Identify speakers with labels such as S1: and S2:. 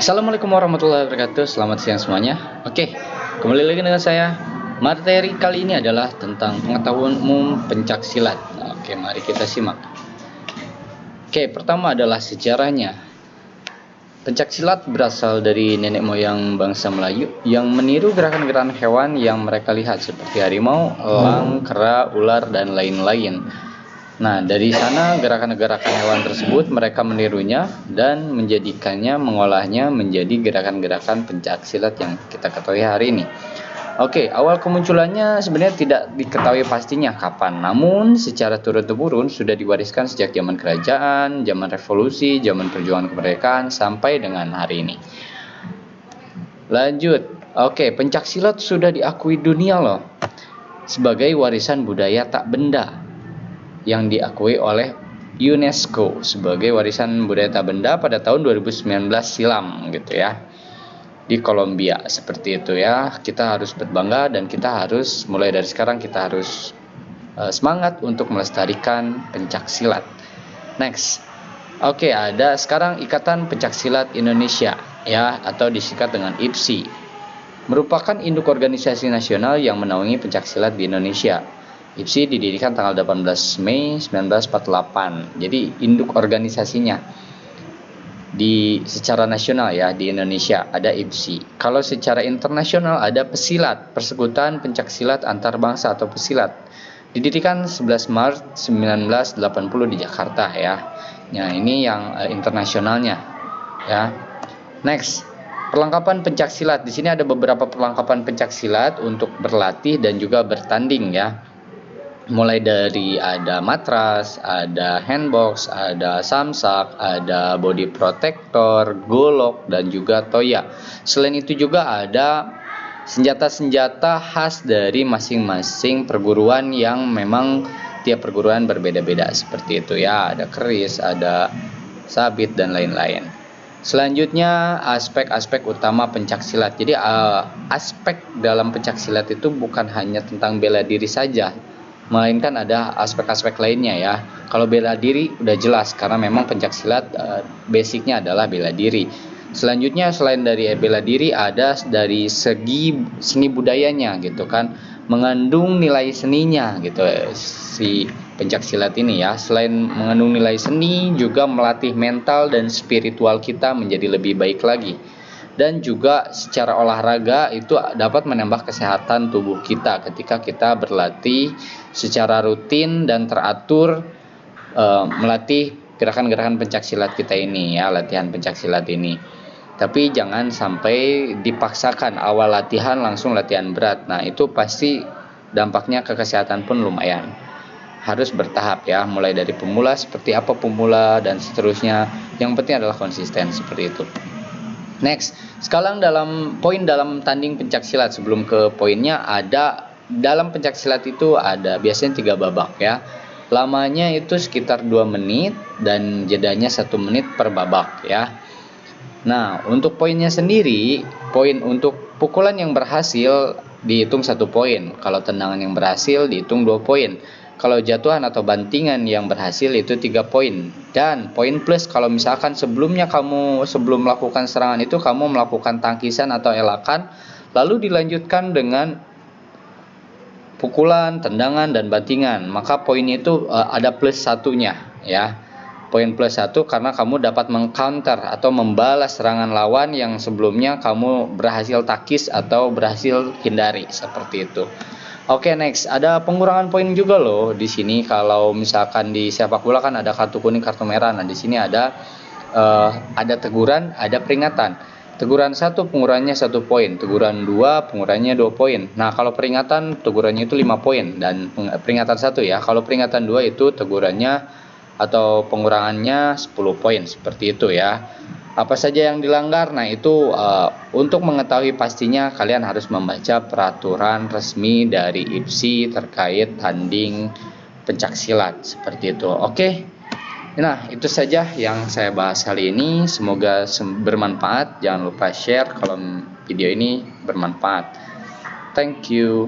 S1: Assalamualaikum warahmatullahi wabarakatuh. Selamat siang semuanya. Oke, kembali lagi dengan saya. Materi kali ini adalah tentang pengetahuan umum pencak silat. Oke, mari kita simak. Oke, pertama adalah sejarahnya. Pencak silat berasal dari nenek moyang bangsa Melayu yang meniru gerakan-gerakan hewan yang mereka lihat seperti harimau, elang, kera, ular, dan lain-lain. Nah, dari sana gerakan-gerakan hewan tersebut mereka menirunya dan mengolahnya menjadi gerakan-gerakan pencak silat yang kita ketahui hari ini. Oke, awal kemunculannya sebenarnya tidak diketahui pastinya kapan, namun secara turun-temurun sudah diwariskan sejak zaman kerajaan, zaman revolusi, zaman perjuangan kemerdekaan sampai dengan hari ini. Lanjut, oke, pencak silat sudah diakui dunia loh sebagai warisan budaya tak benda yang diakui oleh UNESCO sebagai warisan budaya tak benda pada tahun 2019 silam gitu ya, di Kolombia. Seperti itu ya, kita harus berbangga dan kita harus mulai dari sekarang kita harus semangat untuk melestarikan pencak silat. Next, oke, ada sekarang Ikatan Pencak Silat Indonesia ya, atau disingkat dengan IPSI, merupakan induk organisasi nasional yang menaungi pencak silat di Indonesia. IPSI didirikan tanggal 18 Mei 1948. Jadi induk organisasinya secara nasional ya, di Indonesia ada IPSI. Kalau secara internasional ada Pesilat, Persekutuan Pencak Silat Antar Bangsa atau Pesilat. Didirikan 11 Maret 1980 di Jakarta ya. Nah, ini yang internasionalnya ya. Next, perlengkapan pencak silat. Di sini ada beberapa perlengkapan pencak silat untuk berlatih dan juga bertanding ya. Mulai dari ada matras, ada handbox, ada samsak, ada body protector, golok, dan juga toya. Selain itu juga ada senjata-senjata khas dari masing-masing perguruan yang memang tiap perguruan berbeda-beda seperti itu ya. Ada keris, ada sabit, dan lain-lain. Selanjutnya aspek-aspek utama pencak silat. Jadi aspek dalam pencak silat itu bukan hanya tentang bela diri saja, melainkan ada aspek-aspek lainnya ya. Kalau bela diri udah jelas karena memang pencak silat basicnya adalah bela diri. Selanjutnya selain dari bela diri ada dari segi seni budayanya gitu kan, mengandung nilai seninya gitu si pencak silat ini ya. Selain mengandung nilai seni juga melatih mental dan spiritual kita menjadi lebih baik lagi. Dan juga secara olahraga itu dapat menambah kesehatan tubuh kita ketika kita berlatih secara rutin dan teratur, melatih gerakan-gerakan pencak silat kita ini ya, latihan pencak silat ini. Tapi jangan sampai dipaksakan awal latihan langsung latihan berat. Nah, itu pasti dampaknya ke kesehatan pun lumayan. Harus bertahap ya, mulai dari pemula seperti apa pemula dan seterusnya. Yang penting adalah konsisten seperti itu. Next, sekarang dalam tanding pencak silat, sebelum ke poinnya, ada dalam pencak silat itu ada biasanya 3 babak ya. Lamanya itu sekitar 2 menit dan jedanya 1 menit per babak ya. Nah, untuk poinnya sendiri, poin untuk pukulan yang berhasil dihitung 1 poin. Kalau tendangan yang berhasil dihitung 2 poin. Kalau jatuhan atau bantingan yang berhasil itu 3 poin. Dan poin plus kalau misalkan sebelum melakukan serangan itu kamu melakukan tangkisan atau elakan, lalu dilanjutkan dengan pukulan, tendangan, dan bantingan, maka poin itu ada plus satunya ya. Poin plus 1 karena kamu dapat mengcounter atau membalas serangan lawan yang sebelumnya kamu berhasil takis atau berhasil hindari seperti itu. Oke, next, ada pengurangan poin juga loh di sini. Kalau misalkan di sepak bola kan ada kartu kuning, kartu merah. Nah, di sini ada teguran, ada peringatan. Teguran 1 pengurangannya 1 poin, teguran 2 pengurangannya 2 poin. Nah, kalau peringatan tegurannya itu 5 poin dan peringatan 1 ya. Kalau peringatan 2 itu tegurannya atau pengurangannya 10 poin seperti itu ya. Apa saja yang dilanggar? Nah, itu untuk mengetahui pastinya kalian harus membaca peraturan resmi dari IPSI terkait tanding pencak silat seperti itu. Oke. Nah, itu saja yang saya bahas kali ini. Semoga bermanfaat. Jangan lupa share kalau video ini bermanfaat. Thank you.